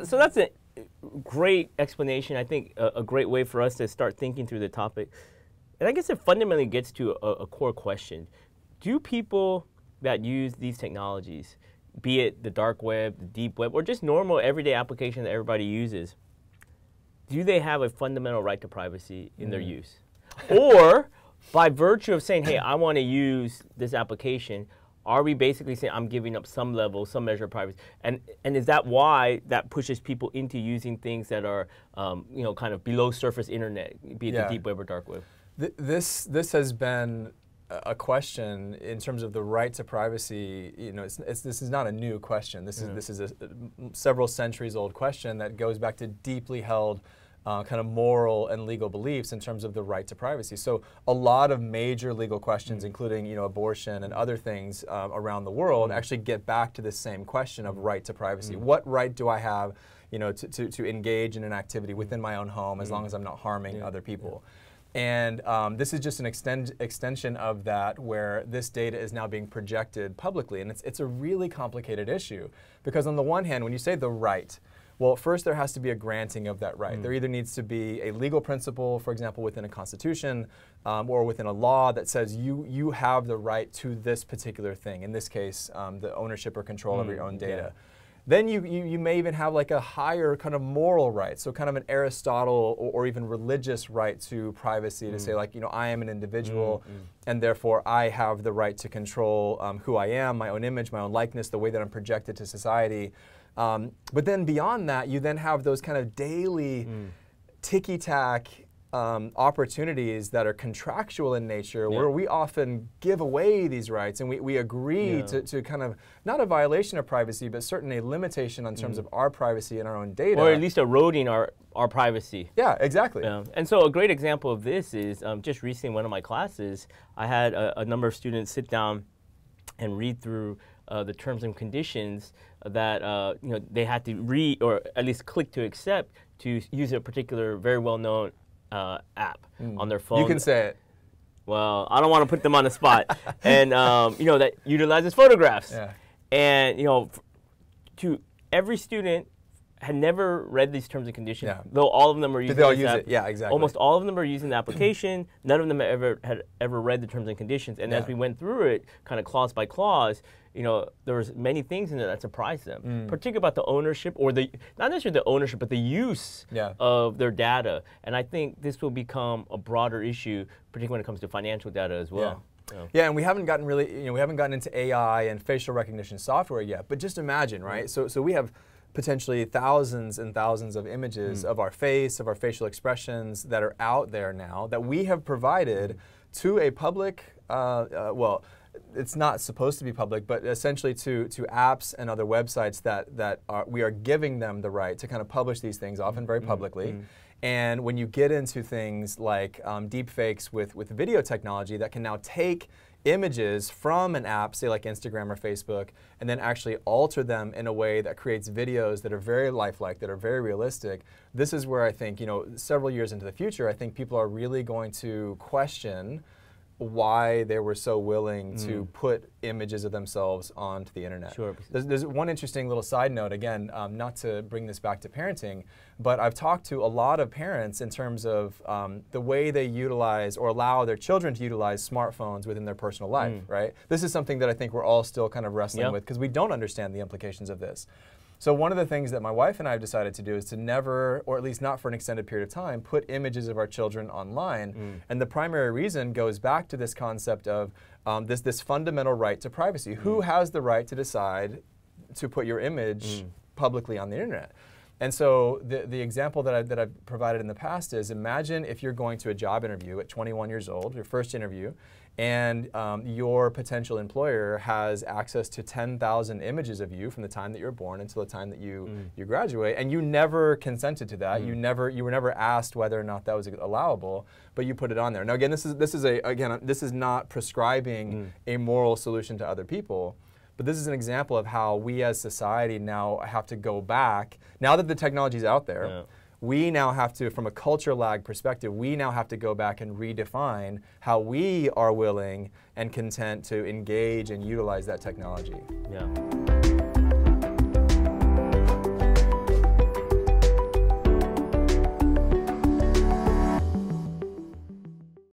So that's a great explanation. I think a great way for us to start thinking through the topic. And I guess it fundamentally gets to a core question. Do people that use these technologies, be it the dark web, the deep web, or just normal everyday application that everybody uses, do they have a fundamental right to privacy in their use? Or by virtue of saying, hey, I want to use this application, are we basically saying I'm giving up some level, some measure of privacy? And is that why that pushes people into using things that are, you know, kind of below surface internet, be it the deep web or dark web? This has been a question in terms of the right to privacy. You know, this is not a new question. This is a several centuries old question that goes back to deeply held kind of moral and legal beliefs in terms of the right to privacy. So a lot of major legal questions, including, you know, abortion and other things around the world, actually get back to this same question of right to privacy. What right do I have, you know, to engage in an activity within my own home as long as I'm not harming other people? And this is just an extension of that, where this data is now being projected publicly. And it's a really complicated issue, because on the one hand, when you say the right, well, first there has to be a granting of that right. There either needs to be a legal principle, for example, within a constitution or within a law that says you have the right to this particular thing, in this case, the ownership or control of your own data. Then you may even have like a higher kind of moral right, so kind of an Aristotle or even religious right to privacy, to say, like, you know, I am an individual and therefore I have the right to control who I am, my own image, my own likeness, the way that I'm projected to society. But then beyond that, you then have those kind of daily ticky-tack opportunities that are contractual in nature, where we often give away these rights and we agree to kind of, not a violation of privacy, but certainly a limitation in terms of our privacy and our own data. Or at least eroding our privacy. Yeah, exactly. And so a great example of this is just recently in one of my classes, I had a number of students sit down and read through the terms and conditions that you know, they had to read, or at least click to accept, to use a particular very well-known app on their phone. You can say it. Well, I don't want to put them on the spot. And you know, that utilizes photographs. And you know, to every student had never read these terms and conditions, though all of them are using Did they all use it? Yeah, exactly. Almost all of them are using the application. None of them had ever read the terms and conditions. And as we went through it, kind of clause by clause, you know, there was many things in there that surprised them, particularly about the ownership, or the, not necessarily the ownership, but the use of their data. And I think this will become a broader issue, particularly when it comes to financial data as well. Yeah, and we haven't gotten really, you know, we haven't gotten into AI and facial recognition software yet. But just imagine, right? So we have potentially thousands and thousands of images of our face, of our facial expressions that are out there now that we have provided to a public, well, it's not supposed to be public, but essentially to apps and other websites that we are giving them the right to kind of publish these things, often very publicly. And when you get into things like deep fakes with video technology that can now take images from an app, say like Instagram or Facebook, and then actually alter them in a way that creates videos that are very lifelike, that are very realistic, this is where I think, you know, several years into the future, I think people are really going to question why they were so willing to put images of themselves onto the internet. There's one interesting little side note, again, not to bring this back to parenting, but I've talked to a lot of parents in terms of the way they utilize or allow their children to utilize smartphones within their personal life, right? This is something that I think we're all still kind of wrestling with, because we don't understand the implications of this. So one of the things that my wife and I have decided to do is to never, or at least not for an extended period of time, put images of our children online. And the primary reason goes back to this concept of this fundamental right to privacy. Who has the right to decide to put your image publicly on the internet? And so the example that I've provided in the past is, imagine if you're going to a job interview at 21 years old, your first interview, and your potential employer has access to 10,000 images of you from the time that you were born until the time that you graduate, and you never consented to that. You were never asked whether or not that was allowable, but you put it on there. Now again, this is not prescribing a moral solution to other people. But this is an example of how we as society now have to go back. Now that the technology is out there, we now have to, from a culture lag perspective, we now have to go back and redefine how we are willing and content to engage and utilize that technology.